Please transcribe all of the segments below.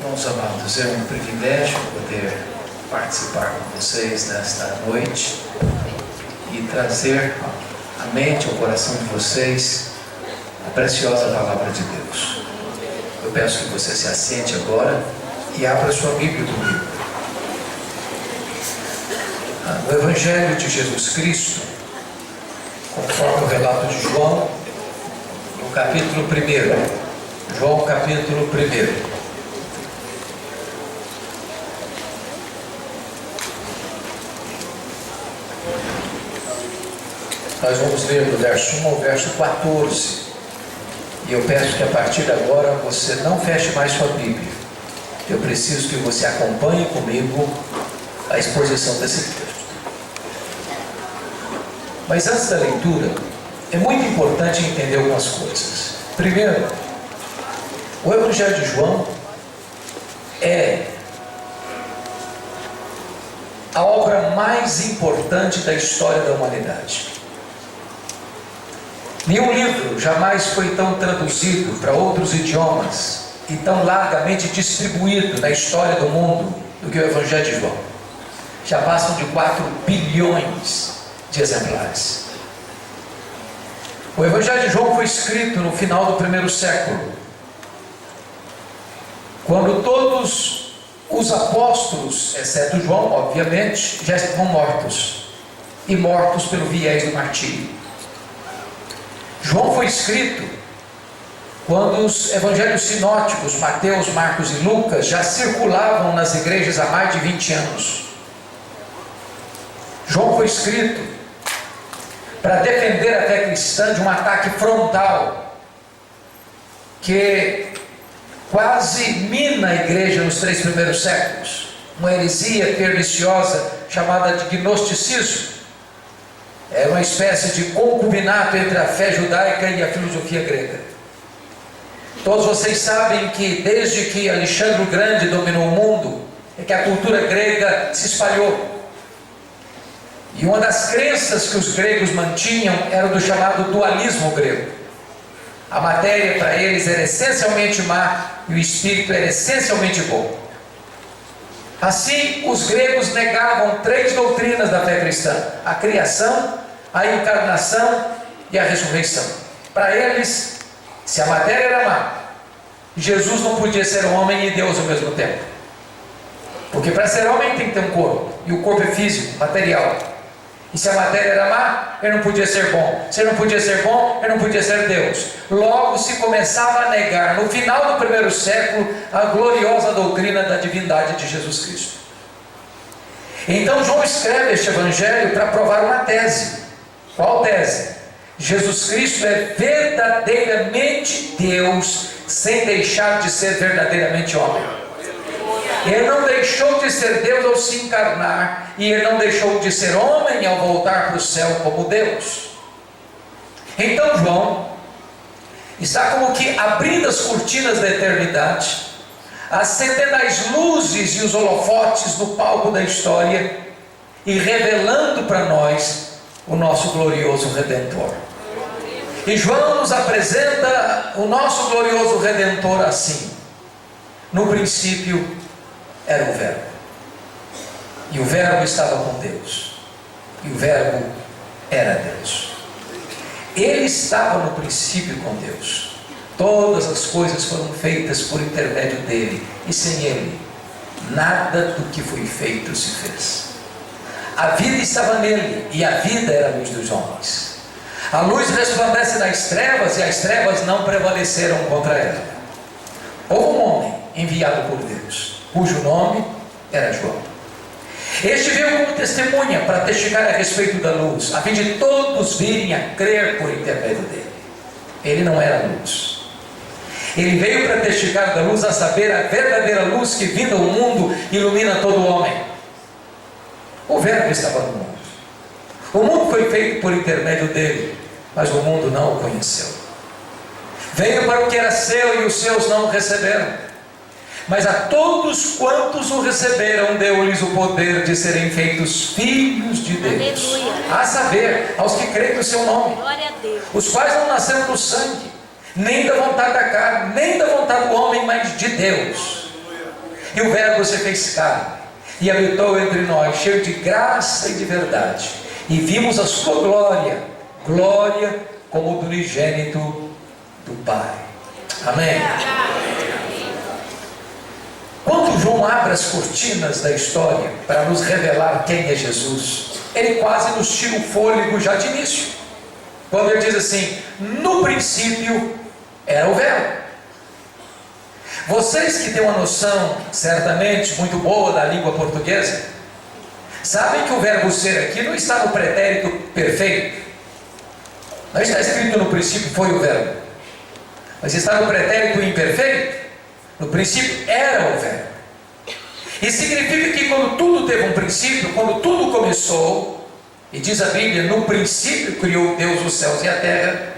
Irmãos amados, é um privilégio poder participar com vocês nesta noite e trazer à mente, ao coração de vocês, a preciosa palavra de Deus. Eu peço que você se assente agora e abra sua Bíblia comigo. No Evangelho de Jesus Cristo, conforme o relato de João, no capítulo 1. João, capítulo 1. Nós vamos ler do verso 1 ao verso 14. E eu peço que a partir de agora você não feche mais sua Bíblia. Eu preciso que você acompanhe comigo a exposição desse texto. Mas antes da leitura, é muito importante entender algumas coisas. Primeiro, o Evangelho de João é a obra mais importante da história da humanidade. Nenhum livro jamais foi tão traduzido para outros idiomas e tão largamente distribuído na história do mundo do que o Evangelho de João. Já passam de 4 bilhões de exemplares. O Evangelho de João foi escrito no final do 1º século, quando todos os apóstolos, exceto João, obviamente, já estavam mortos, e mortos pelo viés do martírio. João foi escrito quando os evangelhos sinóticos, Mateus, Marcos e Lucas, já circulavam nas igrejas há mais de 20 anos. João foi escrito para defender a fé cristã de um ataque frontal que quase mina a igreja nos 3 primeiros séculos. Uma heresia perniciosa chamada de gnosticismo. É uma espécie de concubinato entre a fé judaica e a filosofia grega. Todos vocês sabem que desde que Alexandre o Grande dominou o mundo, é que a cultura grega se espalhou. E uma das crenças que os gregos mantinham era do chamado dualismo grego. A matéria para eles era essencialmente má e o espírito era essencialmente bom. Assim, os gregos negavam 3 doutrinas da fé cristã: a criação, a encarnação e a ressurreição. Para eles, se a matéria era má, Jesus não podia ser homem e Deus ao mesmo tempo. Porque para ser homem tem que ter um corpo, e o corpo é físico, material. E se a matéria era má, ele não podia ser bom. Se ele não podia ser bom, ele não podia ser Deus. Logo se começava a negar, no final do 1º século, a gloriosa doutrina da divindade de Jesus Cristo. Então João escreve este evangelho para provar uma tese. Qual tese? Jesus Cristo é verdadeiramente Deus, sem deixar de ser verdadeiramente homem. Ele não deixou de ser Deus ao se encarnar, e ele não deixou de ser homem ao voltar para o céu como Deus. Então João está como que abrindo as cortinas da eternidade, acendendo as luzes e os holofotes no palco da história e revelando para nós o nosso glorioso Redentor. E João nos apresenta o nosso glorioso Redentor assim: no princípio era o Verbo, e o Verbo estava com Deus, e o Verbo era Deus. Ele estava no princípio com Deus. Todas as coisas foram feitas por intermédio dele, e sem ele nada do que foi feito se fez. A vida estava nele, e a vida era a luz dos homens. A luz resplandece nas trevas, e as trevas não prevaleceram contra ela. Houve um homem enviado por Deus, cujo nome era João. Este veio como testemunha para testificar a respeito da luz, a fim de todos virem a crer por intermédio dele. Ele não era luz. Ele veio para testificar da luz, a saber, a verdadeira luz que, vinda ao mundo, ilumina todo homem. O Verbo estava no mundo. O mundo foi feito por intermédio dele, mas o mundo não o conheceu. Veio para o que era seu e os seus não o receberam. Mas a todos quantos o receberam, deu-lhes o poder de serem feitos filhos de Deus. Aleluia. A saber, aos que creem no seu nome. Glória a Deus. Os quais não nasceram do sangue, nem da vontade da carne, nem da vontade do homem, mas de Deus. E o Verbo se fez carne e habitou entre nós, cheio de graça e de verdade. E vimos a sua glória, glória como do unigênito do Pai. Amém. Quando João abre as cortinas da história para nos revelar quem é Jesus, ele quase nos tira o fôlego já de início. Quando ele diz assim: no princípio era o Verbo. Vocês que têm uma noção, certamente, muito boa da língua portuguesa, sabem que o verbo ser aqui não está no pretérito perfeito. Não está escrito no princípio foi o verbo, mas está no pretérito imperfeito. No princípio era o verbo. E significa que quando tudo teve um princípio, quando tudo começou, e diz a Bíblia, no princípio criou Deus os céus e a terra.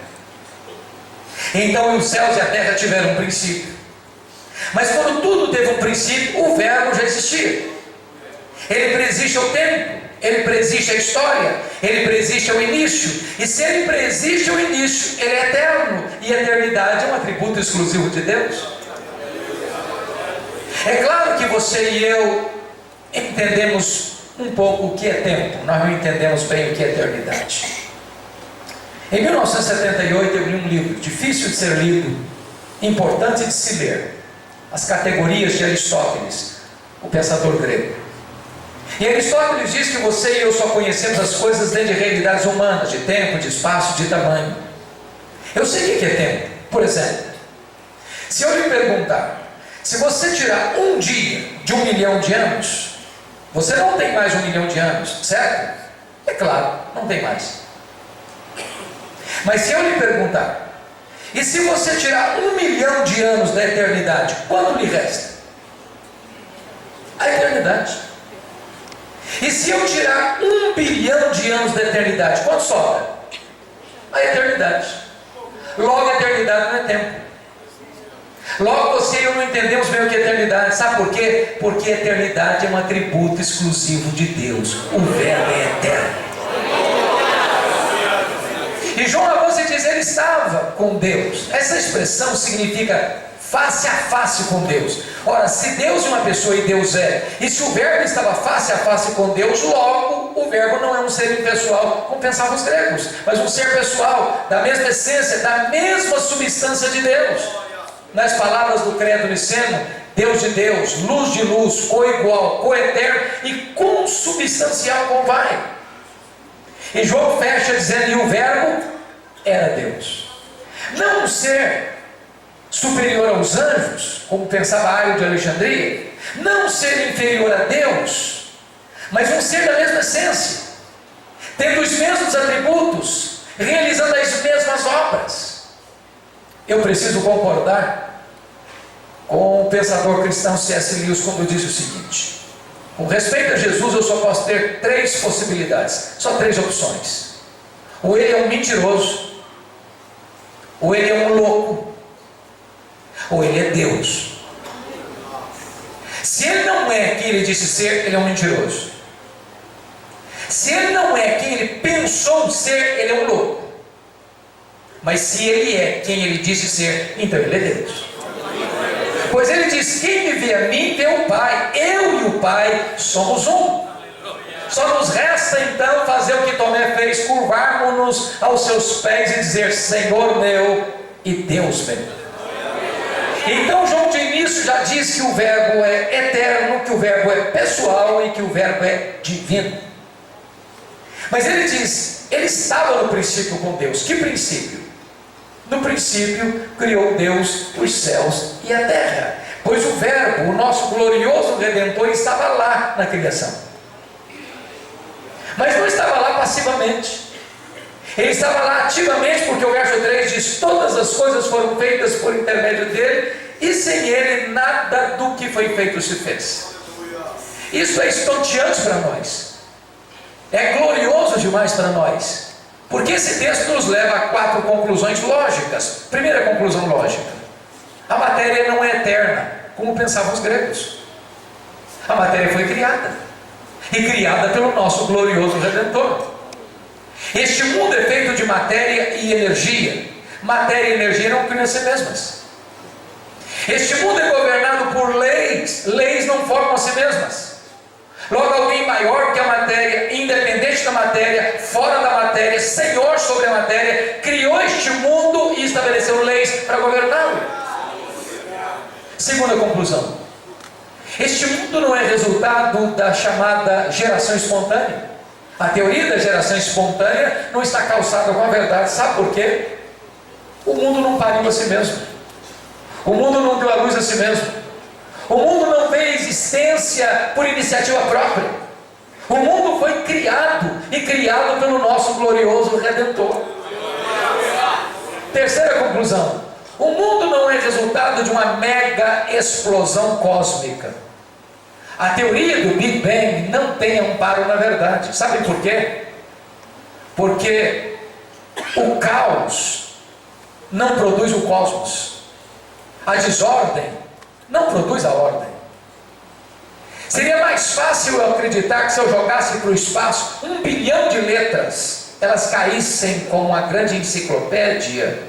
Então os céus e a terra tiveram um princípio. Mas quando tudo teve um princípio, o verbo já existia. Ele preexiste ao tempo, ele preexiste à história, ele preexiste ao início. E se ele preexiste ao início, ele é eterno. E a eternidade é um atributo exclusivo de Deus. É claro que você e eu entendemos um pouco o que é tempo, nós não entendemos bem o que é eternidade. Em 1978 eu li um livro, difícil de ser lido, importante de se ler. As categorias de Aristóteles, o pensador grego. E Aristóteles diz que você e eu só conhecemos as coisas dentro de realidades humanas, de tempo, de espaço, de tamanho. Eu sei o que é tempo. Por exemplo, se eu lhe perguntar, se você tirar um dia de 1 milhão de anos, você não tem mais 1 milhão de anos, certo? É claro, não tem mais. Mas se eu lhe perguntar, e se você tirar 1 milhão de anos da eternidade, quanto lhe resta? A eternidade. E se eu tirar 1 bilhão de anos da eternidade, quanto sobra? A eternidade. Logo, a eternidade não é tempo. Logo, você e eu não entendemos bem o que é eternidade. Sabe por quê? Porque a eternidade é um atributo exclusivo de Deus. O Verbo é eterno. E João Afonso diz, ele estava com Deus. Essa expressão significa face a face com Deus. Ora, se Deus é uma pessoa e Deus é, e se o Verbo estava face a face com Deus, logo o Verbo não é um ser impessoal, como pensavam os gregos, mas um ser pessoal, da mesma essência, da mesma substância de Deus. Nas palavras do credo niceno, Deus de Deus, luz de luz, coigual, coeterno e consubstancial com o Pai. E João fecha dizendo, e o Verbo era Deus. Não um ser superior aos anjos, como pensava Ario de Alexandria, não um ser inferior a Deus, mas um ser da mesma essência, tendo os mesmos atributos, realizando as mesmas obras. Eu preciso concordar com o pensador cristão C.S. Lewis quando disse o seguinte: com respeito a Jesus, eu só posso ter 3 possibilidades, só 3 opções. Ou ele é um mentiroso, ou ele é um louco, ou ele é Deus. Se ele não é quem ele disse ser, ele é um mentiroso. Se ele não é quem ele pensou ser, ele é um louco. Mas se ele é quem ele disse ser, então ele é Deus. Pois ele diz, quem me vê a mim, vê o Pai. Eu e o Pai somos um. Só nos resta então fazer o que Tomé fez, curvarmos-nos aos seus pés e dizer, Senhor meu e Deus meu. Então João de início já diz que o Verbo é eterno, que o Verbo é pessoal e que o Verbo é divino. Mas ele diz, ele estava no princípio com Deus. Que princípio? No princípio criou Deus os céus e a terra, pois o Verbo, o nosso glorioso Redentor, estava lá na criação. Mas não estava lá passivamente, ele estava lá ativamente, porque o verso 3 diz, todas as coisas foram feitas por intermédio dele, e sem ele nada do que foi feito se fez. Isso é estonteante para nós, é glorioso demais para nós, porque esse texto nos leva a 4 conclusões lógicas. Primeira conclusão lógica: a matéria não é eterna, como pensavam os gregos. A matéria foi criada, e criada pelo nosso glorioso Redentor. Este mundo é feito de matéria e energia. Matéria e energia não criam a si mesmas. Este mundo é governado por leis leis não formam a si mesmas. Logo, alguém maior que a matéria, independente da matéria, fora da matéria, senhor sobre a matéria, criou este mundo e estabeleceu leis para governá-lo. Segunda conclusão: este mundo não é resultado da chamada geração espontânea. A teoria da geração espontânea não está calçada com a verdade. Sabe por quê? O mundo não pariu a si mesmo. O mundo não deu a luz a si mesmo. O mundo não veio à existência por iniciativa própria. O mundo foi criado, e criado pelo nosso glorioso Redentor. Terceira conclusão: o mundo não é resultado de uma mega explosão cósmica. A teoria do Big Bang não tem amparo na verdade. Sabe por quê? Porque o caos não produz o cosmos. A desordem não produz a ordem. Seria mais fácil eu acreditar que se eu jogasse para o espaço 1 bilhão de letras, elas caíssem como uma grande enciclopédia,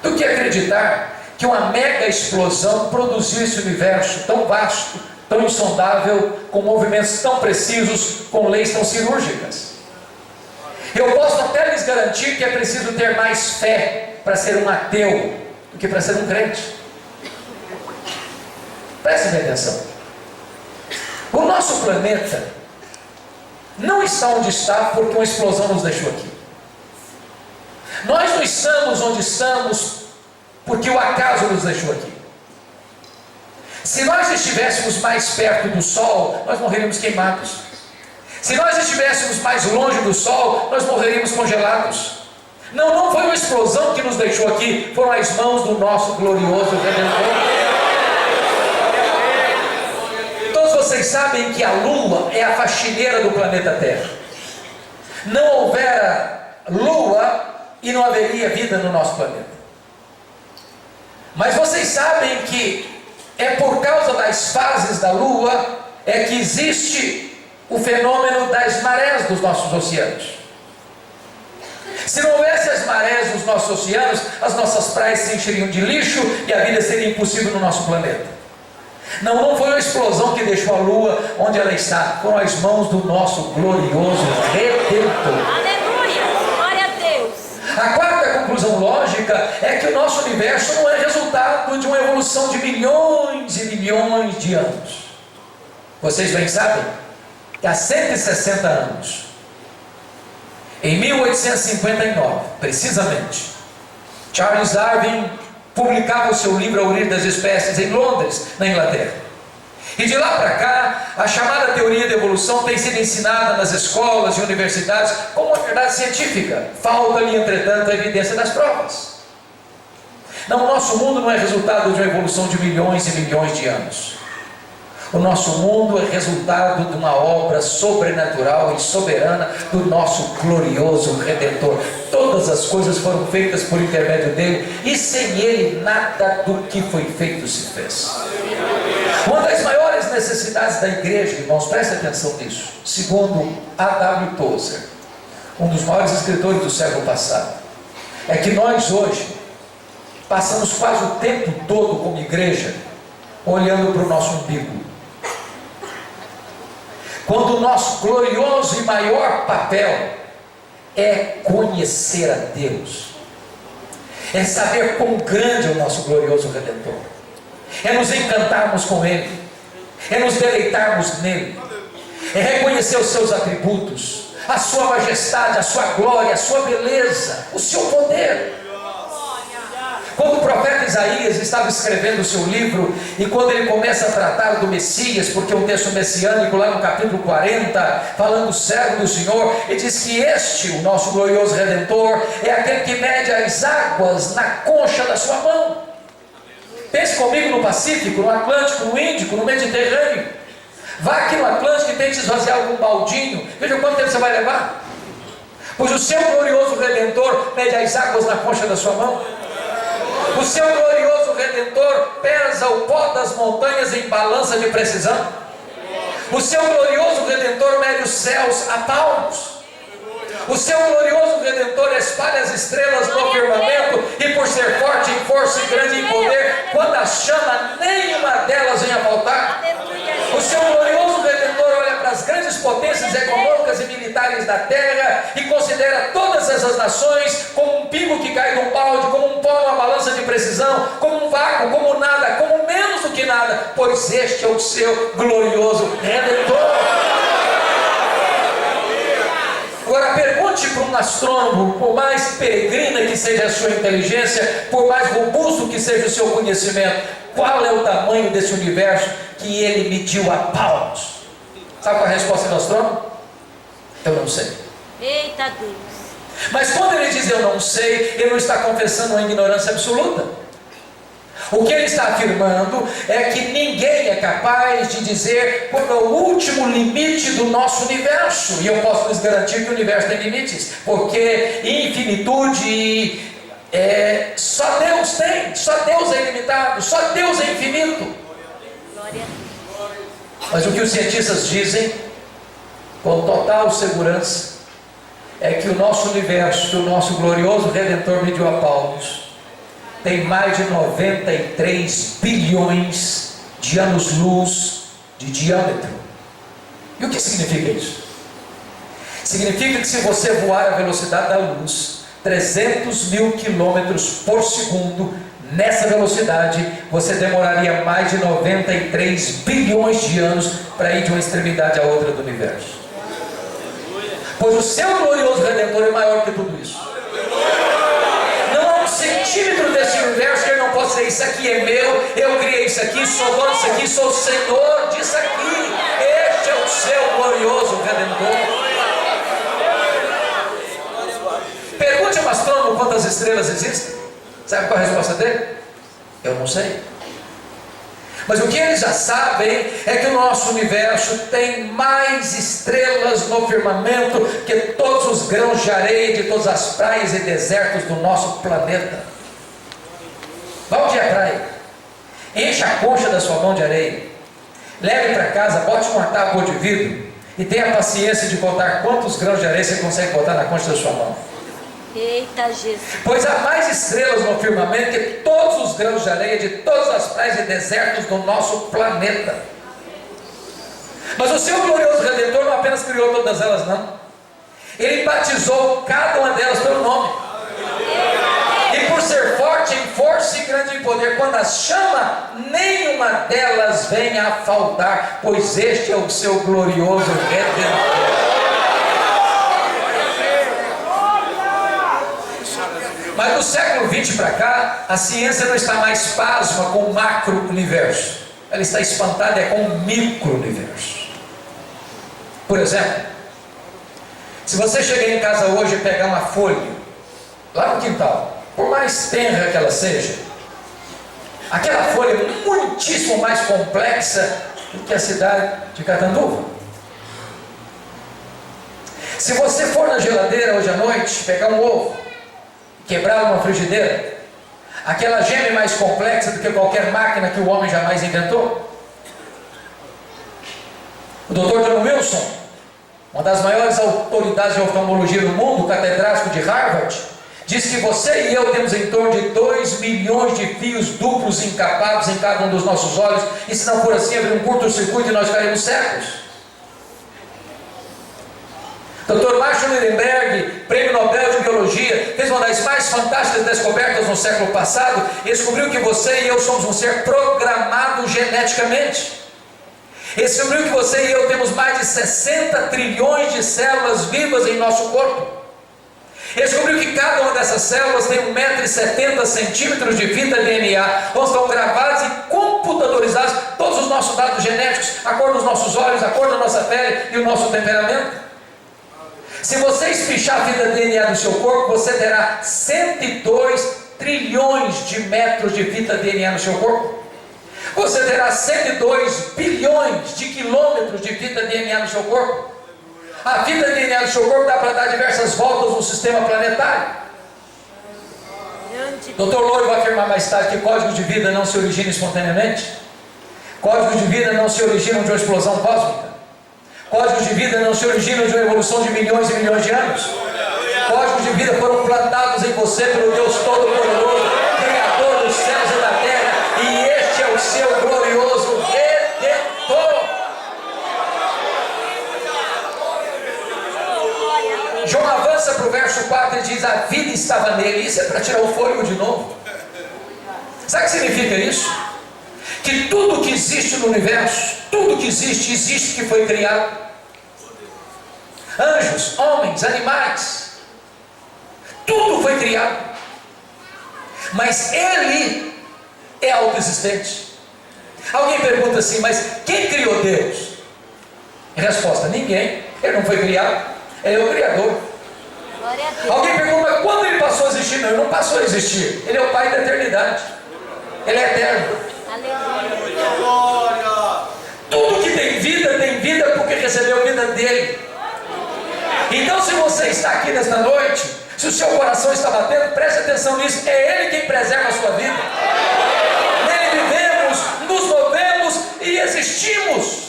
do que acreditar que uma mega explosão produziu esse universo tão vasto, tão insondável, com movimentos tão precisos, com leis tão cirúrgicas. Eu posso até lhes garantir que é preciso ter mais fé para ser um ateu do que para ser um crente. Prestem atenção. O nosso planeta não está onde está porque uma explosão nos deixou aqui. Nós não estamos onde estamos porque o acaso nos deixou aqui. Se nós estivéssemos mais perto do Sol, nós morreríamos queimados. Se nós estivéssemos mais longe do Sol, nós morreríamos congelados. Não foi uma explosão que nos deixou aqui, foram as mãos do nosso glorioso Redentor. Vocês sabem que a Lua é a faxineira do planeta Terra. Não houvera Lua e não haveria vida no nosso planeta. Mas vocês sabem que é por causa das fases da Lua é que existe o fenômeno das marés dos nossos oceanos. Se não houvesse as marés dos nossos oceanos, as nossas praias se encheriam de lixo e a vida seria impossível no nosso planeta. Não foi uma explosão que deixou a Lua onde ela está, foram as mãos do nosso glorioso Redentor. Aleluia! Glória a Deus! A quarta conclusão lógica é que o nosso universo não é resultado de uma evolução de milhões e milhões de anos. Vocês bem sabem que há 160 anos, em 1859, precisamente, Charles Darwin publicava o seu livro A Origem das Espécies em Londres, na Inglaterra. E de lá para cá, a chamada teoria da evolução tem sido ensinada nas escolas e universidades como uma verdade científica. Falta-lhe, entretanto, a evidência das provas. Não, o nosso mundo não é resultado de uma evolução de milhões e milhões de anos. O nosso mundo é resultado de uma obra sobrenatural e soberana do nosso glorioso Redentor. Todas as coisas foram feitas por intermédio dele, e sem ele nada do que foi feito se fez. Uma das maiores necessidades da igreja, irmãos, prestem atenção nisso, segundo A.W. Tozer, um dos maiores escritores do século passado, é que nós hoje passamos quase o tempo todo como igreja olhando para o nosso umbigo, quando o nosso glorioso e maior papel é conhecer a Deus, é saber quão grande é o nosso glorioso Redentor, é nos encantarmos com Ele, é nos deleitarmos nele, é reconhecer os seus atributos, a sua majestade, a sua glória, a sua beleza, o seu poder. Quando o profeta Isaías estava escrevendo o seu livro, e quando ele começa a tratar do Messias, porque é um texto messiânico lá no capítulo 40, falando do servo do Senhor, ele diz que este, o nosso glorioso Redentor, é aquele que mede as águas na concha da sua mão. Pense comigo no Pacífico, no Atlântico, no Índico, no Mediterrâneo. Vá aqui no Atlântico e tente esvaziar algum baldinho, veja quanto tempo você vai levar. Pois o seu glorioso Redentor mede as águas na concha da sua mão. O seu glorioso Redentor pesa o pó das montanhas em balança de precisão. O seu glorioso Redentor mede os céus a palmos. O seu glorioso Redentor espalha as estrelas no firmamento, e por ser forte em força e grande em poder, quando as chama, nenhuma delas vem a faltar. O seu glorioso Redentor olha para as grandes potências econômicas e militares da terra e considera todas essas nações como um pingo que cai de um balde, como um pó numa balança de precisão, como um vácuo, como nada, como menos do que nada, pois este é o seu glorioso Redentor. Agora pergunte para um astrônomo, por mais peregrina que seja a sua inteligência, por mais robusto que seja o seu conhecimento, qual é o tamanho desse universo que ele mediu a palmos? Sabe qual é a resposta do astrônomo? Eu não sei. Eita Deus. Mas quando ele diz eu não sei, ele não está confessando uma ignorância absoluta. O que ele está afirmando é que ninguém é capaz de dizer qual é o último limite do nosso universo. E eu posso lhes garantir que o universo tem limites, porque infinitude só Deus tem, só Deus é ilimitado, só Deus é infinito. Glória a Deus. Mas o que os cientistas dizem, com total segurança, é que o nosso universo, que o nosso glorioso Redentor mediu a palmos, tem mais de 93 bilhões de anos-luz de diâmetro. E o que significa isso? Significa que se você voar a velocidade da luz, 300 mil quilômetros por segundo, nessa velocidade, você demoraria mais de 93 bilhões de anos para ir de uma extremidade à outra do universo. Pois o seu glorioso Redentor é maior que tudo isso. Não há um centímetro desse universo que ele não possa dizer: isso aqui é meu, eu criei isso aqui, sou dono disso aqui, sou o Senhor disso aqui. Este é o seu glorioso Redentor. Pergunte ao astrônomo quantas estrelas existem. Sabe qual é a resposta dele? Eu não sei. Mas o que eles já sabem é que o nosso universo tem mais estrelas no firmamento que todos os grãos de areia de todas as praias e desertos do nosso planeta. Vá um dia à praia, encha a concha da sua mão de areia, leve para casa, bote uma tábua de vidro e tenha a paciência de contar quantos grãos de areia você consegue botar na concha da sua mão. Eita Jesus. Pois há mais estrelas no firmamento que todos os grãos de areia de todas as praias e desertos do nosso planeta. Mas o seu glorioso Redentor não apenas criou todas elas, não. Ele batizou cada uma delas pelo nome. E por ser forte em força e grande em poder, quando as chama, nenhuma delas vem a faltar, pois este é o seu glorioso Redentor. Mas do século XX para cá, a ciência não está mais pasma com o macro-universo. Ela está espantada com o micro-universo. Por exemplo, se você chegar em casa hoje e pegar uma folha, lá no quintal, por mais tenra que ela seja, aquela folha é muitíssimo mais complexa do que a cidade de Catanduva. Se você for na geladeira hoje à noite, pegar um ovo, quebrar uma frigideira, aquela gema é mais complexa do que qualquer máquina que o homem jamais inventou. O Dr. John Wilson, uma das maiores autoridades de oftalmologia do mundo, catedrático de Harvard, diz que você e eu temos em torno de 2 milhões de fios duplos encapados em cada um dos nossos olhos, e se não for assim, abrir um curto-circuito e nós ficaremos cegos. Dr. Marshall Nirenberg, prêmio Nobel de Biologia, fez uma das mais fantásticas descobertas no século passado e descobriu que você e eu somos um ser programado geneticamente. Ele descobriu que você e eu temos mais de 60 trilhões de células vivas em nosso corpo. Ele descobriu que cada uma dessas células tem 1,70 m de fita DNA, onde estão gravados e computadorizados todos os nossos dados genéticos, a cor dos nossos olhos, a cor da nossa pele e o nosso temperamento. Se você espichar a fita DNA do seu corpo, você terá 102 trilhões de metros de fita DNA no seu corpo. Você terá 102 bilhões de quilômetros de fita DNA no seu corpo. A fita DNA do seu corpo dá para dar diversas voltas no sistema planetário. Dr. Lowe vai afirmar mais tarde que códigos de vida não se originam espontaneamente. Códigos de vida não se originam de uma explosão cósmica. Códigos de vida não se originam de uma evolução de milhões e milhões de anos. Códigos de vida foram plantados em você pelo Deus Todo-Poderoso, Criador dos céus e da terra, e este é o seu glorioso Redentor. estava nele. Isso é para tirar o fôlego de novo. Sabe o que significa isso? Que tudo que existe no universo, tudo que existe, existe que foi criado. Anjos, homens, animais, tudo foi criado. Mas Ele é autoexistente. Alguém pergunta assim, mas quem criou Deus? Resposta, ninguém. Ele não foi criado, Ele é o Criador. Glória a Deus. Alguém pergunta, mas quando Ele passou a existir? Não, Ele não passou a existir. Ele é o Pai da eternidade. Ele é eterno. Aleluia. Tudo que tem vida porque recebeu a vida dele. Então, se você está aqui nesta noite, se o seu coração está batendo, preste atenção nisso. É Ele quem preserva a sua vida. Nele vivemos, nos movemos e existimos.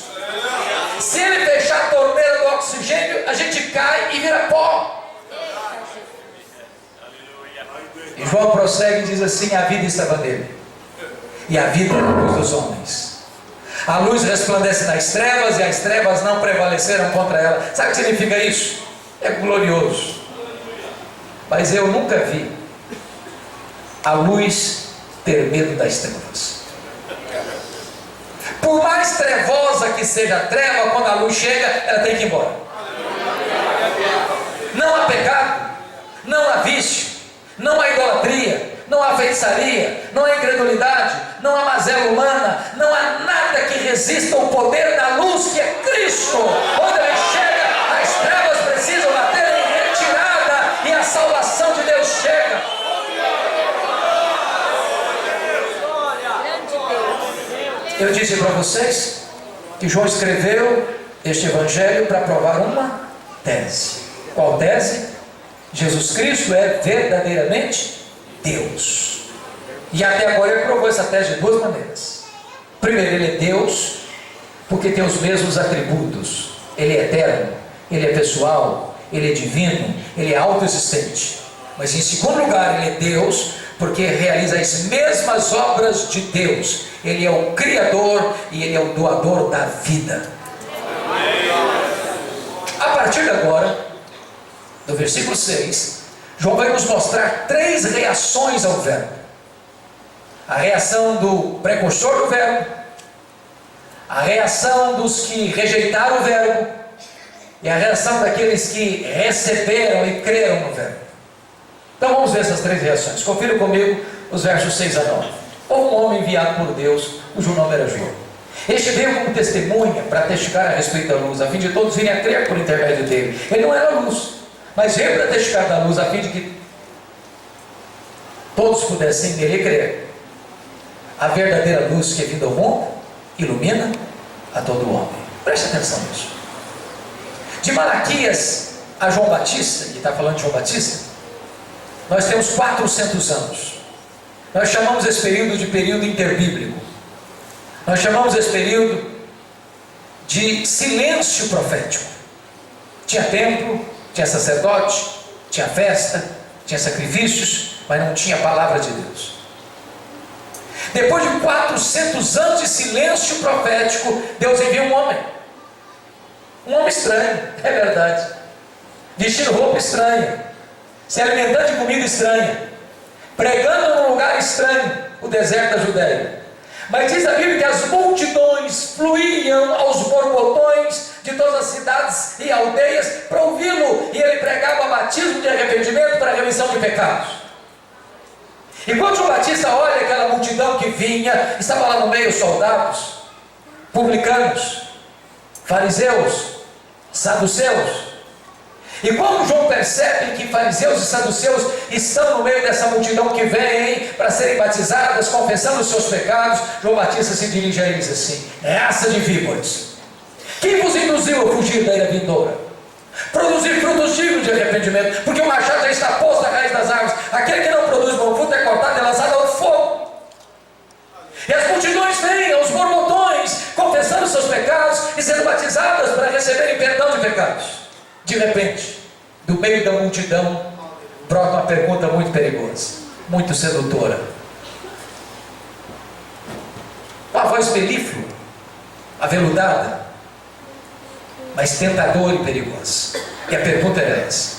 Se Ele fechar a torneira do oxigênio, a gente cai e vira pó. E João prossegue e diz assim: a vida estava nele, e a vida é a luz dos homens. A luz resplandece nas trevas, e as trevas não prevaleceram contra ela. Sabe o que significa isso? É glorioso. Mas eu nunca vi a luz ter medo das trevas. Por mais trevosa que seja a treva, quando a luz chega, ela tem que ir embora. Não há pecado, não há vício, não há idolatria, não há feitiçaria, não há incredulidade, não há mazela humana, não há nada que resista ao poder da luz que é Cristo. Quando Ele chega, as trevas precisam bater em retirada e a salvação de Deus chega. Eu disse para vocês que João escreveu este evangelho para provar uma tese. Qual tese? Jesus Cristo é verdadeiramente Deus. E até agora ele provou essa tese de duas maneiras. Primeiro, Ele é Deus porque tem os mesmos atributos. Ele é eterno, Ele é pessoal, Ele é divino, Ele é autoexistente. Mas em segundo lugar, Ele é Deus porque realiza as mesmas obras de Deus. Ele é o Criador e Ele é o doador da vida. A partir de agora, do versículo 6, João vai nos mostrar três reações ao verbo. A reação do precursor do verbo, a reação dos que rejeitaram o verbo e a reação daqueles que receberam e creram no verbo. Então vamos ver essas três reações. Confira comigo os versos 6 a 9. Houve um homem enviado por Deus, cujo nome era João. Este veio como testemunha para testificar a respeito da luz, a fim de todos virem a crer por intermédio dele. Ele não era luz, mas veio para testificar da luz, a fim de que todos pudessem nele crer. A verdadeira luz que é vinda ao mundo ilumina a todo homem. Preste atenção nisso. De Malaquias a João Batista, que está falando de João Batista, nós temos 400 anos. Nós chamamos esse período de período interbíblico. Nós chamamos esse período de silêncio profético. Tinha templo, tinha sacerdote, tinha festa, tinha sacrifícios, mas não tinha palavra de Deus. Depois de 400 anos de silêncio profético, Deus envia um homem estranho, é verdade, vestindo roupa estranha, se alimentando de comida estranha, pregando num lugar estranho, o deserto da Judéia. Mas diz a Bíblia que as multidões fluíam aos borbotões de todas as cidades e aldeias para ouvi-lo, e ele pregava batismo de arrependimento para a remissão de pecados. E quando João Batista olha aquela multidão que vinha, estava lá no meio soldados, publicanos, fariseus, saduceus. E quando João percebe que fariseus e saduceus estão no meio dessa multidão que vem para serem batizadas, confessando os seus pecados, João Batista se dirige a eles assim: raça de víboras, quem vos induziu a fugir da ira vindoura? Produzir frutos dignos de arrependimento, porque o machado já está posto à raiz das árvores. Aquele que não produz bom fruto é cortado e lançado ao fogo. E as multidões vêm aos borbotões, confessando os seus pecados e sendo batizadas para receberem perdão de pecados. De repente, do meio da multidão, brota uma pergunta muito perigosa, muito sedutora. Uma voz melíflua, aveludada, mas tentadora e perigosa. E a pergunta era essa: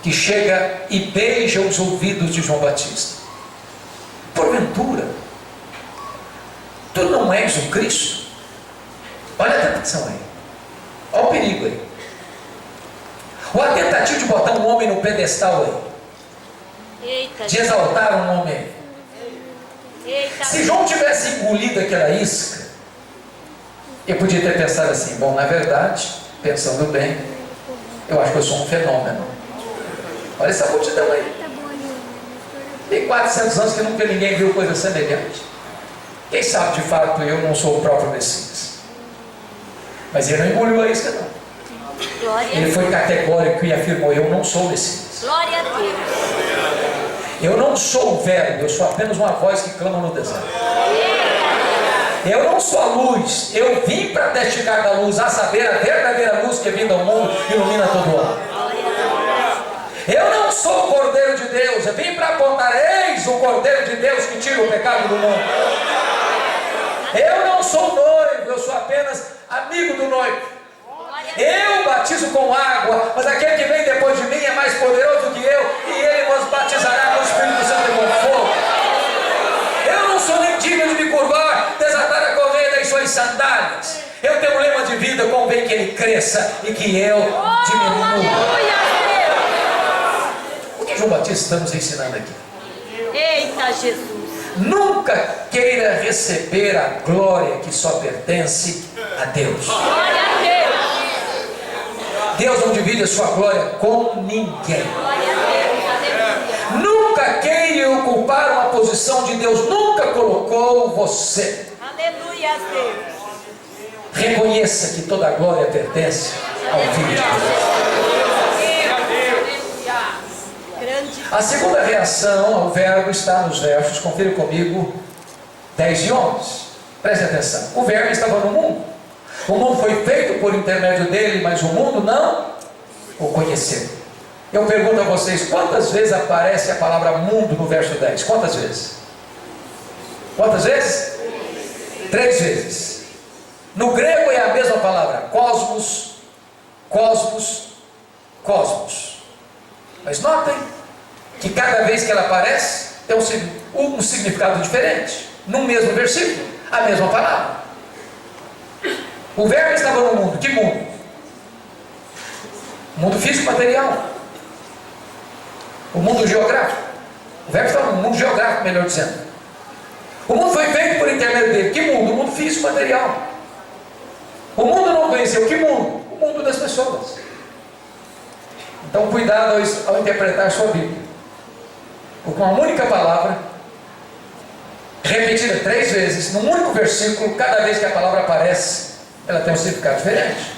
que chega e beija os ouvidos de João Batista. Porventura, tu não és o Cristo? Olha a tentação aí, olha o perigo aí, ou a tentativa de botar um homem no pedestal aí, Eita, de exaltar um homem aí. Eita, Se João tivesse engolido aquela isca, eu podia ter pensado assim: bom, na verdade, pensando bem, eu acho que eu sou um fenômeno. Olha essa multidão aí, tem 400 anos que nunca ninguém viu coisa semelhante. Quem sabe de fato eu não sou o próprio Messias? Mas ele não engoliu a isca, não. glória a Ele Deus. foi categórico e afirmou: eu não sou o Messias. Glória a Deus. Eu não sou o verbo, eu sou apenas uma voz que clama no deserto. Eu não sou a luz, eu vim para testificar da luz, a saber, a verdadeira luz que é vinda ao mundo e ilumina todo homem. Eu não sou o Cordeiro de Deus, eu vim para apontar: eis o Cordeiro de Deus que tira o pecado do mundo. Eu não sou o noivo, eu sou apenas amigo do noivo. Eu batizo com água, mas aquele que vem depois de mim é mais poderoso que eu, e ele vos batizará com o Espírito Santo e com fogo. Eu não sou nem digno de me curvar, desatar a correia das suas sandálias. Eu tenho um lema de vida: convém que ele cresça e que eu diminua. O que João Batista está nos ensinando aqui? Eita, Jesus. Nunca queira receber a glória que só pertence a Deus. Glória a Deus. Deus não divide a sua glória com ninguém. Glória a Deus. Aleluia. Nunca queira ocupar uma posição de Deus nunca colocou você. Aleluia a Deus. Reconheça que toda a glória pertence ao Filho de Deus. Grande. A segunda reação ao verbo está nos versos, confira comigo, 10 e 11. Preste atenção. O verbo estava no mundo. O mundo foi feito por intermédio dele, mas o mundo não o conheceu. Eu pergunto a vocês: quantas vezes aparece a palavra mundo no verso 10? Quantas vezes? Quantas vezes? 3 vezes. No grego é a mesma palavra: cosmos, cosmos, cosmos. Mas notem que cada vez que ela aparece tem um significado diferente. No mesmo versículo, a mesma palavra. O verbo estava no mundo. Que mundo? O mundo físico material. O mundo geográfico. O verbo estava no mundo geográfico, melhor dizendo. O mundo foi feito por intermédio dele. Que mundo? O mundo físico material. O mundo não conheceu. Que mundo? O mundo das pessoas. Então cuidado ao interpretar sua Bíblia. Porque uma única palavra, repetida 3 vezes, num único versículo, cada vez que a palavra aparece, ela tem um significado diferente.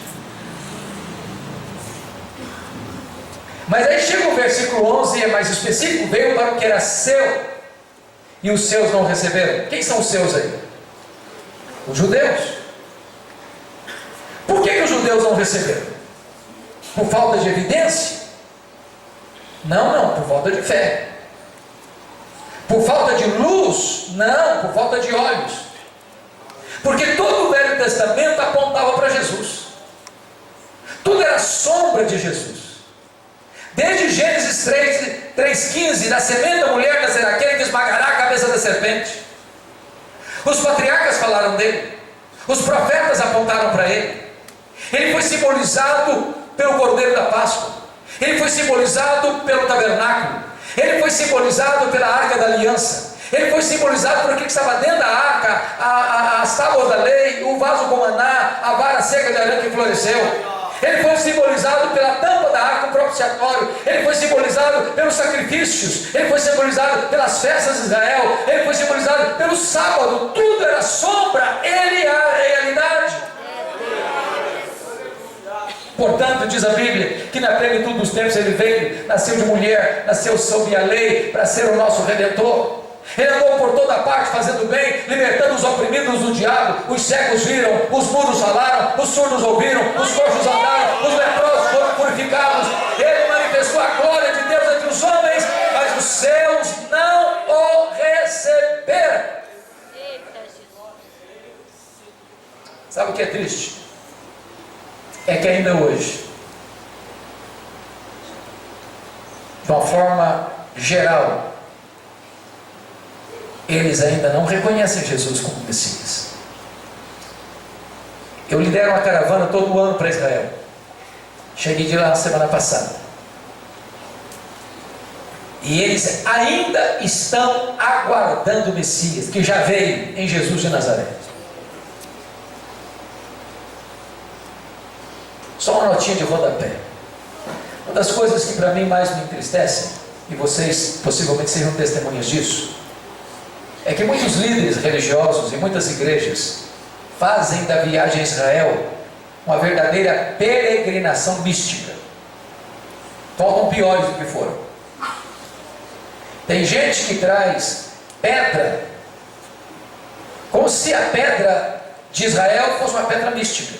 Mas aí chega o versículo 11 e é mais específico: veio para o que era seu, e os seus não receberam. Quem são os seus aí? Os judeus. Por que os judeus não receberam? Por falta de evidência? Não, por falta de fé. Por falta de luz? Não, por falta de olhos. Porque todo o Velho Testamento apontava para Jesus. Tudo era sombra de Jesus. Desde Gênesis 3,15, da semente da mulher nascerá aquele que esmagará a cabeça da serpente. Os patriarcas falaram dele. Os profetas apontaram para ele. Ele foi simbolizado pelo Cordeiro da Páscoa. Ele foi simbolizado pelo tabernáculo. Ele foi simbolizado pela Arca da Aliança. Ele foi simbolizado por aquilo que estava dentro da arca, as tábuas da lei, o vaso com maná, a vara seca de arame que floresceu. Ele foi simbolizado pela tampa da arca, o propiciatório. Ele foi simbolizado pelos sacrifícios. Ele foi simbolizado pelas festas de Israel. Ele foi simbolizado pelo sábado. Tudo era sombra, ele é a realidade. Portanto, diz a Bíblia que na plenitude dos tempos ele veio, nasceu de mulher, nasceu sob a lei, para ser o nosso Redentor. Ele andou por toda parte fazendo bem, libertando os oprimidos do diabo. Os cegos viram, os mudos falaram, os surdos ouviram, os coxos andaram, os leprosos foram purificados. Ele manifestou a glória de Deus entre os homens, mas os seus não o receberam. Eita, Jesus. Sabe o que é triste? É que ainda hoje uma forma geral, eles ainda não reconhecem Jesus como Messias. Eu lidero uma caravana todo ano para Israel. Cheguei de lá na semana passada. E eles ainda estão aguardando o Messias, que já veio em Jesus de Nazaré. Só uma notinha de rodapé. Uma das coisas que para mim mais me entristecem, e vocês possivelmente sejam testemunhas disso, é que muitos líderes religiosos e muitas igrejas fazem da viagem a Israel uma verdadeira peregrinação mística. Faltam piores do que foram. Tem gente que traz pedra, como se a pedra de Israel fosse uma pedra mística.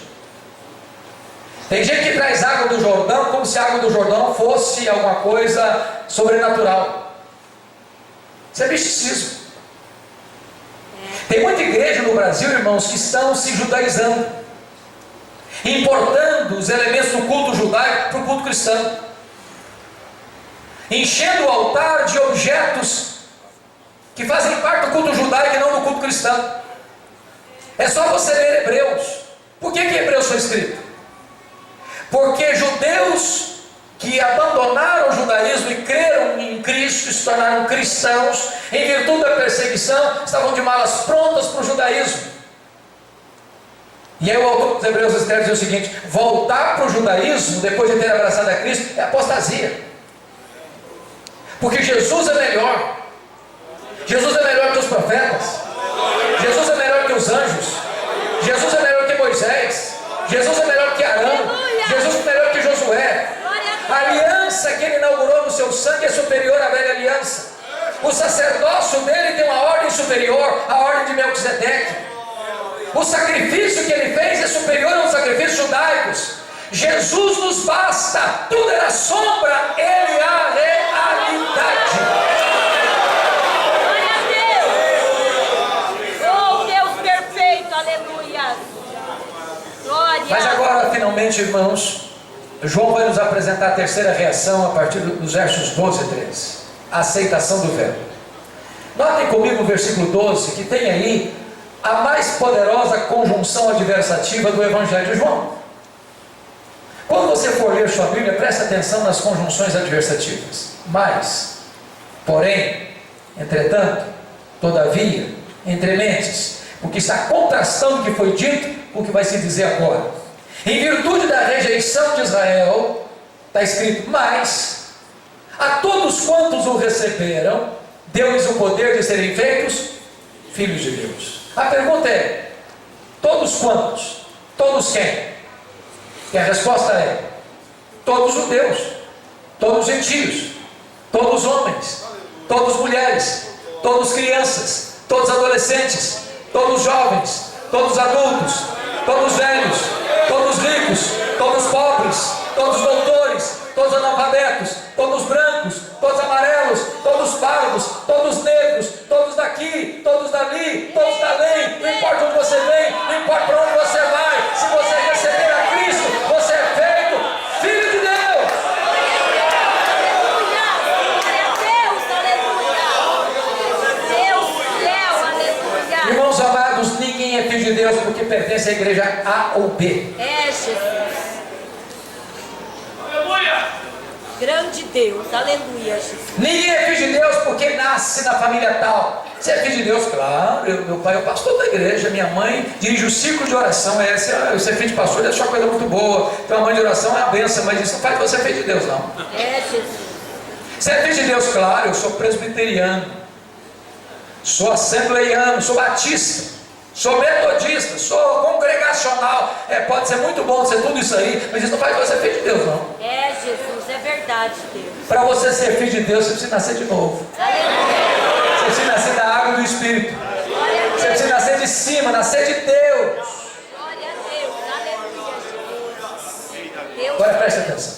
Tem gente que traz água do Jordão, como se a água do Jordão fosse alguma coisa sobrenatural. Isso é misticismo. Tem muita igreja no Brasil, irmãos, que estão se judaizando, importando os elementos do culto judaico para o culto cristão, enchendo o altar de objetos que fazem parte do culto judaico e não do culto cristão. É só você ler Hebreus. Por que Hebreus foi escrito? Porque judeus que abandonaram o judaísmo e creram em Cristo, se tornaram cristãos, em virtude da perseguição, estavam de malas prontas para o judaísmo. E aí o autor dos Hebreus escreve o seguinte: voltar para o judaísmo, depois de ter abraçado a Cristo, é apostasia. Porque Jesus é melhor. Jesus é melhor que os profetas. Jesus é melhor que os anjos. Jesus é melhor que Moisés. Jesus é melhor que Arão. Jesus é melhor que Josué. A aliança que ele inaugurou no seu sangue é superior à velha aliança. O sacerdócio dele tem uma ordem superior, a ordem de Melquisedeque. O sacrifício que ele fez é superior aos sacrifícios judaicos. Jesus nos basta. Tudo era sombra, ele é a realidade. Glória a Deus. Oh, Deus perfeito, aleluia. Glória. Mas agora, finalmente, irmãos, João vai nos apresentar a terceira reação a partir dos versos 12 e 13. A aceitação do verbo. Notem comigo o versículo 12, que tem aí a mais poderosa conjunção adversativa do Evangelho de João. Quando você for ler sua Bíblia, preste atenção nas conjunções adversativas. Mas, porém, entretanto, todavia, entrementes, porque está contrastando o que foi dito com o que vai se dizer agora. Em virtude da rejeição de Israel, está escrito: mas a todos quantos o receberam, deu-lhes o poder de serem feitos filhos de Deus. A pergunta é: todos quantos? Todos quem? E a resposta é: todos judeus, todos gentios, todos homens, todos mulheres, todos crianças, todos adolescentes, todos jovens, todos adultos, todos velhos, todos ricos, todos pobres, todos doutores, todos analfabetos, todos brancos, todos amarelos, todos pardos, todos negros, todos daqui, todos dali, todos dali. Não importa onde você vem, não importa para onde você vai, se você receber a Cristo, você é feito filho de Deus. Aleluia. Glória a Deus, aleluia. Deus, céu, aleluia. Irmãos amados, ninguém é filho de Deus porque pertence à igreja A ou B. É Jesus. Grande Deus, aleluia, Jesus. Ninguém é filho de Deus porque nasce na família tal. Você é filho de Deus? Claro, meu pai é o pastor da igreja, minha mãe dirige o círculo de oração. Eu ser filho de pastor é uma coisa muito boa. Ter uma mãe de oração é uma benção, mas isso não faz você filho de Deus, não. É Jesus. Você é filho de Deus? Claro, eu sou presbiteriano, sou assembleiano, sou batista, sou metodista, sou congregacional. Pode ser muito bom ser tudo isso aí, mas isso não faz você filho de Deus, não. É Jesus, é verdade, Deus. Para você ser filho de Deus, você precisa nascer de novo. Aleluia. Você precisa nascer da água e do Espírito. Glória a Você Deus. precisa nascer de cima, nascer de Deus. Glória a Deus, aleluia, Jesus. Deus. Agora preste atenção.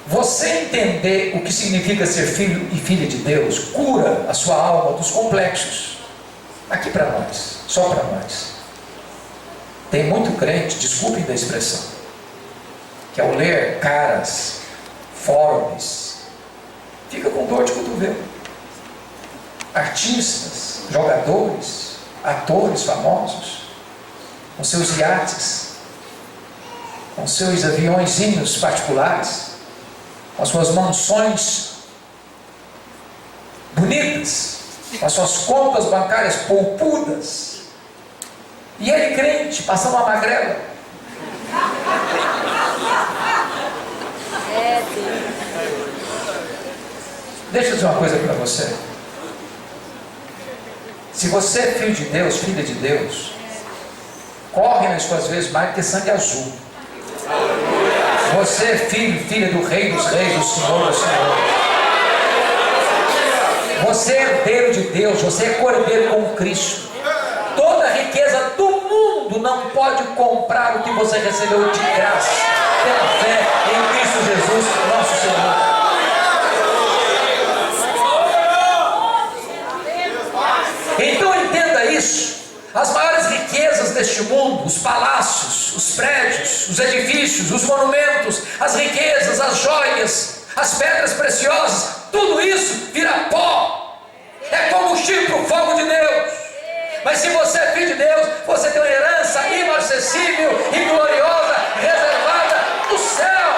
Você entender o que significa ser filho e filha de Deus cura a sua alma dos complexos. Aqui para nós, só para nós. Tem muito crente, desculpem da expressão, que ao ler caras, Forbes fica com dor de cotovelo. Artistas, jogadores, atores famosos, com seus iates, com seus aviõezinhos particulares, com as suas mansões bonitas, com as suas contas bancárias poupudas, e ele crente, passando uma magrela. Deixa eu dizer uma coisa para você. Se você é filho de Deus, filha de Deus, corre nas suas vezes mais do que sangue azul. Você é filho, filha do Rei dos Reis, do Senhor dos Senhores. Você é herdeiro de Deus, você é cordeiro com Cristo. Toda a riqueza do mundo não pode comprar o que você recebeu de graça, pela fé em Cristo Jesus, nosso Senhor. Então entenda isso. As maiores riquezas deste mundo, os palácios, os prédios, os edifícios, os monumentos, as riquezas, as joias, as pedras preciosas, tudo isso vira pó. É combustível para o fogo de Deus. Mas se você é filho de Deus, você tem uma herança inacessível e gloriosa, reservada no céu.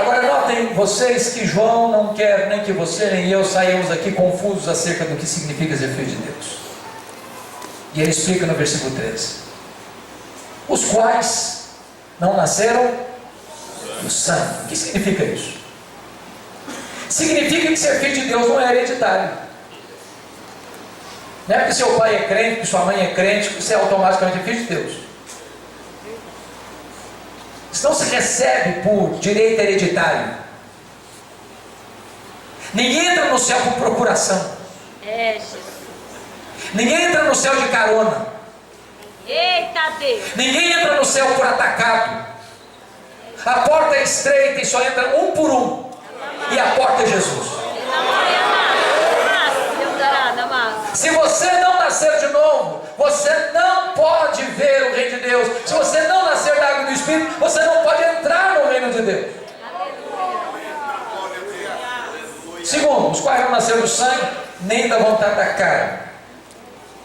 Agora notem vocês que João não quer nem que você nem eu saiamos aqui confusos acerca do que significa ser filho de Deus. E ele explica no versículo 13: os quais não nasceram do sangue. O que significa isso? Significa que ser filho de Deus não é hereditário. Não é porque seu pai é crente, que sua mãe é crente, que você é automaticamente filho de Deus. Isso não se recebe por direito hereditário. Ninguém entra no céu por procuração. Ninguém entra no céu de carona. Eita Deus! Ninguém entra no céu por atacado. A porta é estreita e só entra um por um. E a porta é Jesus. Se você não nascer de novo, você não pode ver o reino de Deus. Se você não nascer da água do Espírito, você não pode entrar no reino de Deus. Segundo, os quais não nasceram do sangue, nem da vontade da carne.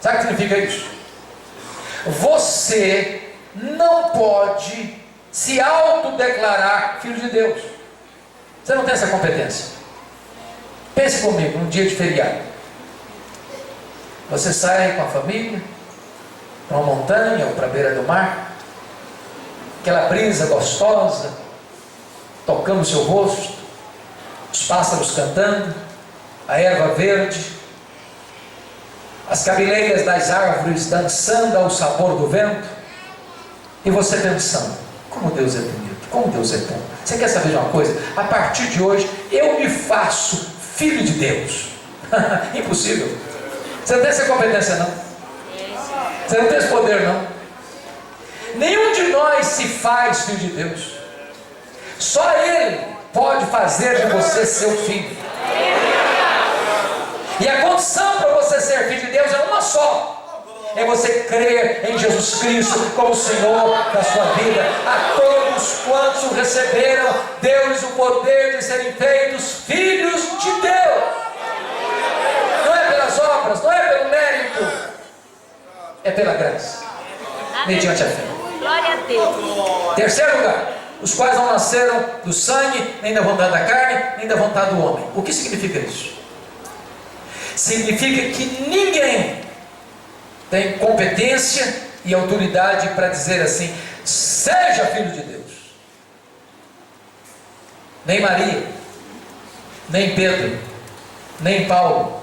Sabe o que significa isso? Você não pode se autodeclarar filho de Deus. Você não tem essa competência. Pense comigo, num dia de feriado. Você sai com a família para uma montanha ou para a beira do mar, aquela brisa gostosa tocando o seu rosto, os pássaros cantando, a erva verde, as cabeleiras das árvores dançando ao sabor do vento, e você pensando: como Deus é bonito, como Deus é bom. Você quer saber de uma coisa? A partir de hoje eu me faço filho de Deus. Impossível. Você não tem essa competência não. Você não tem esse poder não. Nenhum de nós se faz filho de Deus. Só Ele pode fazer de você seu filho. E a condição para você ser filho de Deus é uma só: é você crer em Jesus Cristo como Senhor da sua vida. A todos quantos o receberam, deu-lhes o poder de serem feitos filhos de Deus. Não é pelas obras, não é pelo mérito, é pela graça, mediante a fé. Glória a Deus. Terceiro lugar, os quais não nasceram do sangue, nem da vontade da carne, nem da vontade do homem. O que significa isso? Significa que ninguém tem competência e autoridade para dizer assim: seja filho de Deus. Nem Maria, nem Pedro, nem Paulo,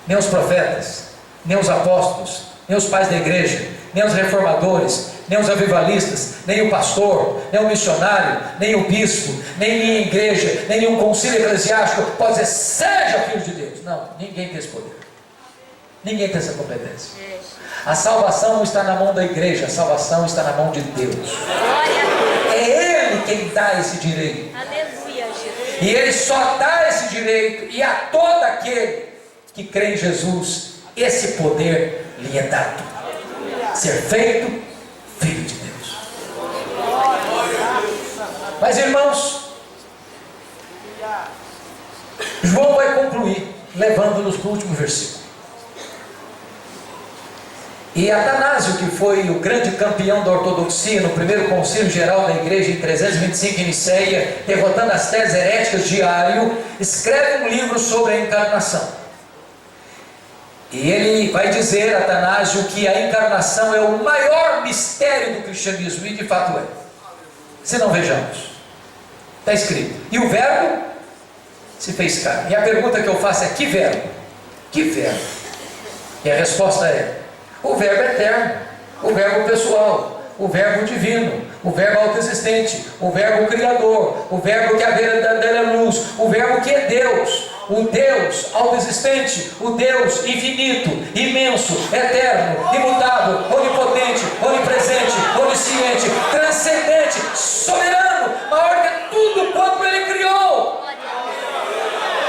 nem os profetas, nem os apóstolos, nem os pais da igreja, nem os reformadores, nem os avivalistas, nem o pastor, nem o missionário, nem o bispo, nem minha igreja, nem nenhum concílio eclesiástico pode dizer: seja filho de Deus. Não, ninguém tem esse poder. Ninguém tem essa competência. A salvação não está na mão da igreja, a salvação está na mão de Deus. É Ele quem dá esse direito. Aleluia, Jesus. E Ele só dá esse direito, e a todo aquele que crê em Jesus, esse poder lhe é dado. Ser feito filho de Deus. Mas, irmãos, João vai concluir, levando-nos para o último versículo. E Atanásio, que foi o grande campeão da ortodoxia no primeiro concílio geral da igreja em 325 em Niceia, derrotando as teses heréticas de Ário, escreve um livro sobre a encarnação. E ele vai dizer, Atanásio, que a encarnação é o maior mistério do cristianismo, e de fato é. Se não, vejamos. Está escrito: e o verbo se fez carne. E a pergunta que eu faço é: que verbo? Que verbo? E a resposta é: o verbo eterno, o verbo pessoal, o verbo divino, o verbo autoexistente, o verbo criador, o verbo que é a verdadeira luz, o verbo que é Deus, o Deus autoexistente, o Deus infinito, imenso, eterno, imutável, onipotente, onipresente, onisciente, transcendente, soberano, maior que tudo quanto Ele criou.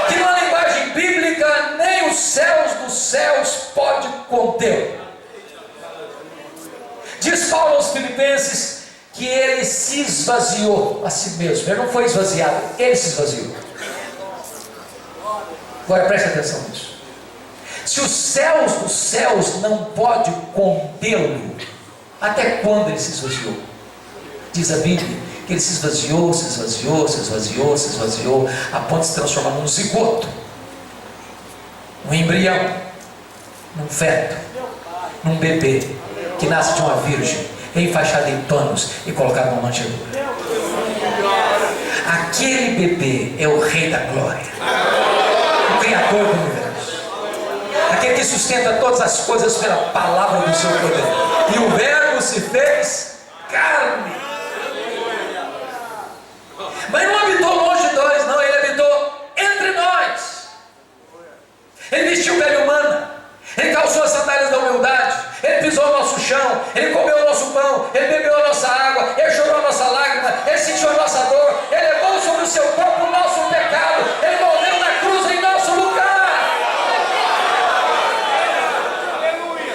Que na linguagem bíblica nem os céus dos céus pode conter. Diz Paulo aos Filipenses que ele se esvaziou a si mesmo. Ele não foi esvaziado, ele se esvaziou. Agora preste atenção nisso. Se os céus dos céus não podem contê-lo, até quando ele se esvaziou? Diz a Bíblia que ele se esvaziou, se esvaziou, se esvaziou, se esvaziou, a ponto de se transformar num zigoto, num embrião, num feto, num bebê que nasce de uma virgem, enfaixada em panos e colocado numa manjedoura. Aquele bebê é o Rei da Glória, o Criador do universo, aquele que sustenta todas as coisas pela palavra do seu poder. E o verbo se fez carne. Mas não habitou longe de nós, não, ele habitou entre nós. Ele vestiu pele humana, ele calçou as sandálias da humildade, ele pisou o nosso chão, ele comeu o nosso pão, ele bebeu a nossa água, ele chorou a nossa lágrima, ele sentiu a nossa dor, ele levou sobre o seu corpo o nosso pecado, ele morreu na cruz em nosso lugar.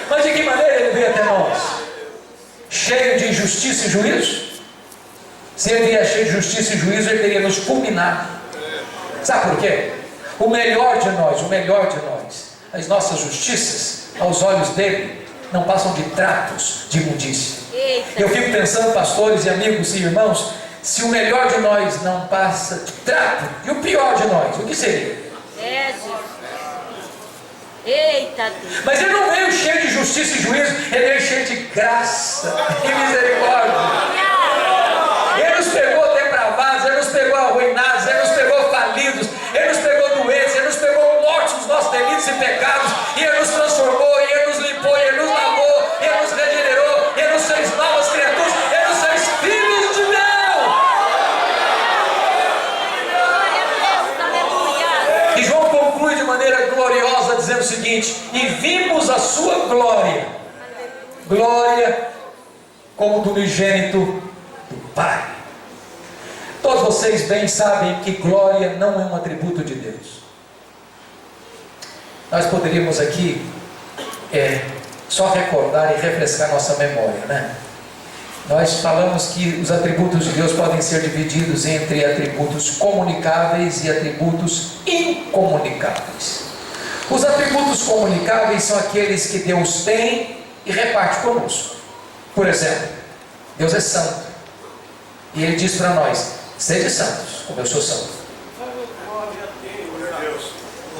Mas de que maneira ele veio até nós? Cheio de justiça e juízo? Se ele vier cheio de justiça e juízo, ele teria nos fulminado. Sabe por quê? O melhor de nós, as nossas justiças, aos olhos dele, não passam de tratos de imundícia. Eu fico pensando, pastores e amigos e irmãos, se o melhor de nós não passa de trato, e o pior de nós, o que seria? Eita Deus. Mas ele não veio cheio de justiça e juízo, ele veio cheio de graça e misericórdia. Ele nos pegou depravados, ele nos pegou arruinados, ele nos pegou falidos, ele nos pegou doentes, ele nos pegou mortos nos nossos delitos e pecados, e ele nos transformou, e ele nos limpou, e ele nos lavou, e ele nos regenerou, e ele nos fez novas criaturas, ele nos fez filhos de Deus. E João conclui de maneira gloriosa dizendo o seguinte: e vimos a sua glória, glória como do unigênito do Pai. Todos vocês bem sabem que glória não é um atributo de Deus. Nós poderíamos aqui só recordar e refrescar nossa memória, né? Nós falamos que os atributos de Deus podem ser divididos entre atributos comunicáveis e atributos incomunicáveis. Os atributos comunicáveis são aqueles que Deus tem e reparte conosco. Por exemplo, Deus é santo, e Ele diz para nós: sede santos, como eu sou santo.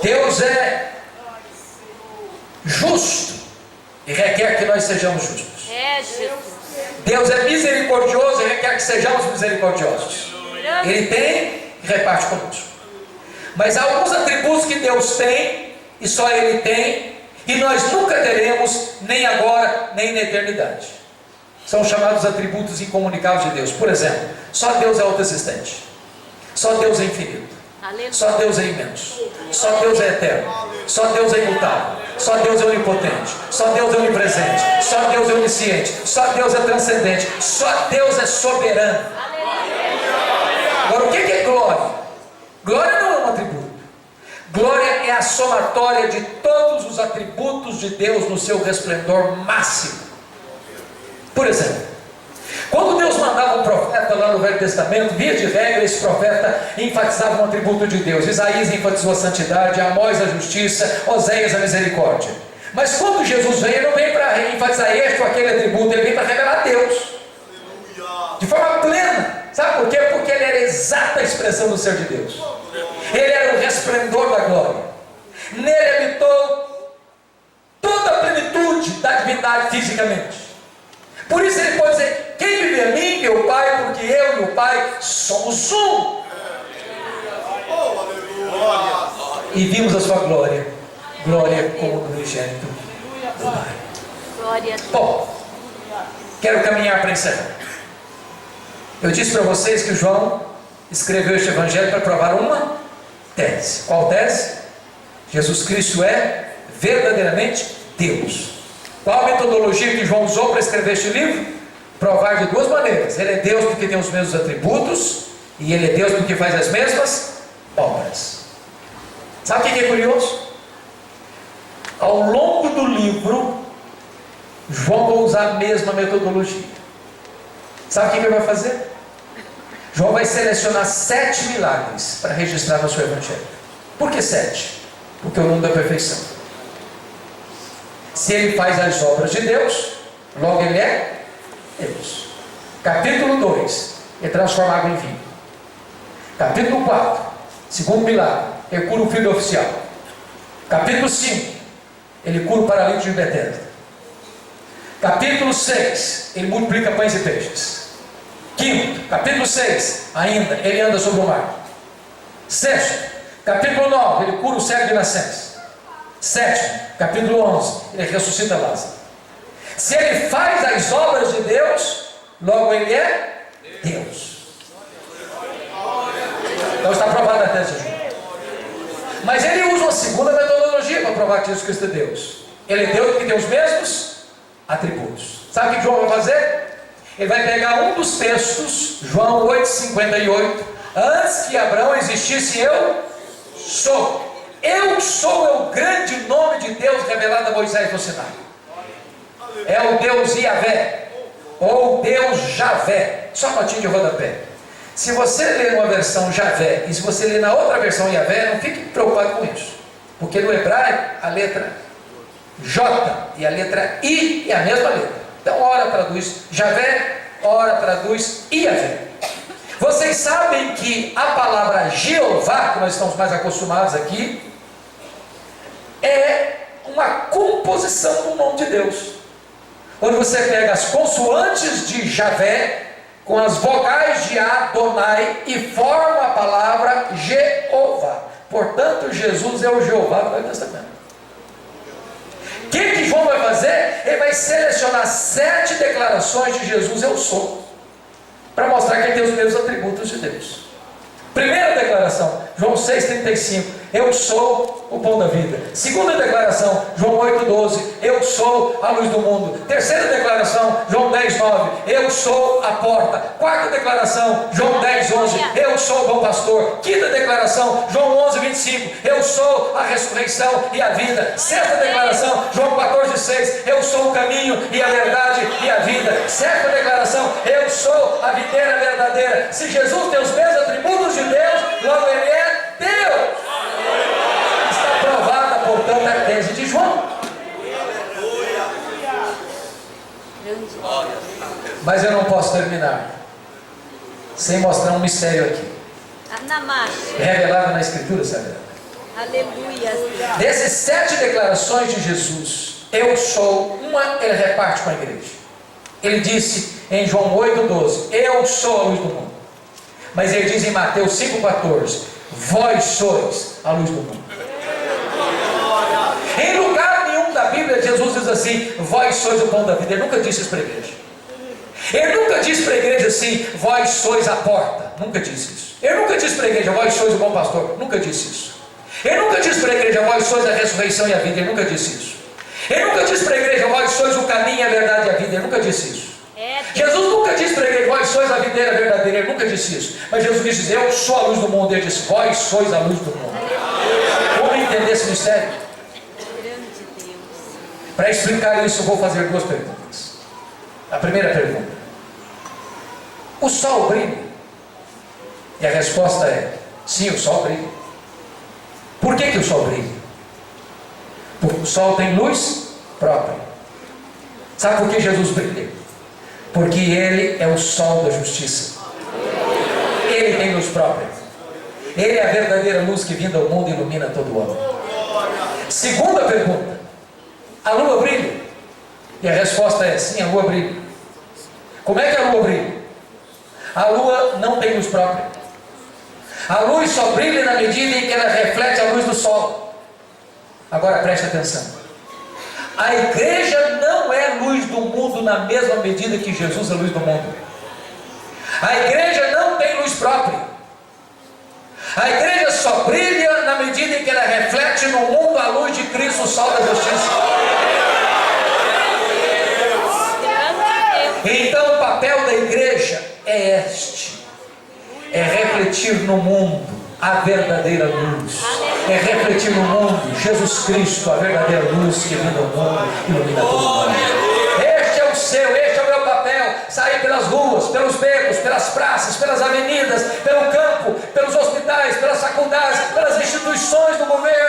Deus é justo e requer que nós sejamos justos. Deus é misericordioso e requer que sejamos misericordiosos. Ele tem e reparte conosco. Mas há alguns atributos que Deus tem e só Ele tem, e nós nunca teremos, nem agora, nem na eternidade. São chamados atributos incomunicáveis de Deus. Por exemplo, só Deus é autoexistente, só Deus é infinito, só Deus é imenso, só Deus é eterno, só Deus é imutável, só Deus é onipotente, só Deus é onipresente, só Deus é onisciente, só Deus é transcendente, só Deus é soberano. Agora, o que é glória? Glória não é um atributo. Glória é a somatória de todos os atributos de Deus no seu resplendor máximo. Por exemplo, quando Deus mandou mandava um profeta lá no Velho Testamento, via de regra, esse profeta enfatizava um atributo de Deus. Isaías enfatizou a santidade, Amós a justiça, Oséias a misericórdia. Mas quando Jesus vem, ele não vem para enfatizar este ou aquele atributo, ele vem para revelar Deus de forma plena. Sabe por quê? Porque ele era a exata expressão do ser de Deus. Ele era o resplendor da glória. Nele habitou toda a plenitude da divindade fisicamente. Por isso ele pode dizer: quem vive a mim, meu Pai, porque eu e o Pai somos um. E vimos a sua glória, glória como do unigênito do Pai. Bom, quero caminhar para encerrar. Eu disse para vocês que João escreveu este evangelho para provar uma tese. Qual tese? Jesus Cristo é verdadeiramente Deus. Qual a metodologia que João usou para escrever este livro? Provar de duas maneiras: ele é Deus porque tem os mesmos atributos, e ele é Deus porque faz as mesmas obras. Sabe o que é curioso? Ao longo do livro, João vai usar a mesma metodologia. Sabe o que ele vai fazer? João vai selecionar 7 milagres para registrar no seu evangelho. Por que 7? Porque é o número da perfeição. Se ele faz as obras de Deus, logo ele é Deus. Capítulo 2, ele transforma água em vinho. Capítulo 4, segundo milagre, ele cura o filho oficial. Capítulo 5, ele cura o paralítico de Betesda. Capítulo 6, ele multiplica pães e peixes. Quinto, capítulo 6, ainda, ele anda sobre o mar. Sexto, capítulo 9, ele cura o cego de nascença. Sétimo, capítulo 11, ele ressuscita Lázaro. Se ele faz as obras de Deus, logo ele é Deus. Então está aprovada a tese de João. Mas ele usa uma segunda metodologia para provar que Jesus Cristo é Deus. Ele é Deus porque tem os mesmos atributos. Sabe o que João vai fazer? Ele vai pegar um dos textos, João 8,58. Antes que Abraão existisse, eu sou. Eu sou é o grande nome de Deus revelado a Moisés no Sinai. É o Deus Iavé, ou Deus Javé. Só uma notinha de rodapé. Se você ler uma versão Javé e se você ler na outra versão Iavé, não fique preocupado com isso, porque no hebraico a letra J e a letra I é a mesma letra. Então ora traduz Javé, ora traduz Iavé. Vocês sabem que a palavra Jeová, que nós estamos mais acostumados aqui, é uma composição do nome de Deus, onde você pega as consoantes de Javé com as vogais de Adonai e forma a palavra Jeová. Portanto, Jesus é o Jeová do Velho Testamento. O que João vai fazer? Ele vai selecionar 7 declarações de Jesus: eu sou, para mostrar que ele tem os mesmos atributos de Deus. Primeira declaração, João 6,35, eu sou o pão da vida. Segunda declaração, João 8,12, eu sou a luz do mundo. Terceira declaração, João 10,9, eu sou a porta. Quarta declaração, João 10,11, eu sou o bom pastor. Quinta declaração, João 11,25, eu sou a ressurreição e a vida. Sexta declaração, João 14,6, eu sou o caminho e a verdade e a vida. Sexta declaração, eu sou a videira verdadeira. Se Jesus tem os mesmos atributos de Deus, logo ele é Deus. Está provada, portanto, a tese de João. Mas eu não posso terminar sem mostrar um mistério aqui, revelado na Escritura Sagrada. Aleluia. Dessas 7 declarações de Jesus, eu sou, uma ele reparte com a igreja. Ele disse em João 8,12, eu sou a luz do mundo. Mas ele diz em Mateus 5,14, vós sois a luz do mundo. Em lugar nenhum da Bíblia, Jesus diz assim, vós sois o pão da vida. Ele nunca disse isso para a igreja. Ele nunca disse para a igreja assim, vós sois a porta. Nunca disse isso. Ele nunca disse para a igreja, vós sois o bom pastor. Nunca disse isso. Ele nunca disse para a igreja, vós sois a ressurreição e a vida. Ele nunca disse isso. Ele nunca disse para a igreja, vós sois o caminho, a verdade e a vida. Ele nunca disse isso. Jesus nunca disse para a igreja, vós sois a videira verdadeira. Ele nunca disse isso. Mas Jesus disse, eu sou a luz do mundo. Ele disse, vós sois a luz do mundo. Como entender esse mistério? Para explicar isso, eu vou fazer 2 perguntas. A primeira pergunta: O sol brilha? E a resposta é: sim, o sol brilha. Por que o sol brilha? Porque o sol tem luz própria. Sabe por que Jesus brilha? Porque Ele é o sol da justiça. Ele tem luz própria. Ele é a verdadeira luz que vindo ao mundo ilumina todo o homem. Segunda pergunta: a lua brilha? E a resposta é: sim, a lua brilha. Como é que a lua brilha? A lua não tem luz própria. A luz só brilha na medida em que ela reflete a luz do sol. Agora preste atenção: a igreja não é luz do mundo na mesma medida que Jesus é luz do mundo. A igreja não tem luz própria. A igreja só brilha na medida em que ela reflete no mundo a luz de Cristo, o sol da justiça. Então o papel da igreja é este: é refletir no mundo a verdadeira luz. É refletir no mundo Jesus Cristo, a verdadeira luz que vindo ao mundo ilumina todo mundo. Este é o seu, este é o meu papel: sair pelas ruas, pelos becos, pelas praças, pelas avenidas, pelo campo, pelos hospitais, pelas faculdades, pelas instituições do governo,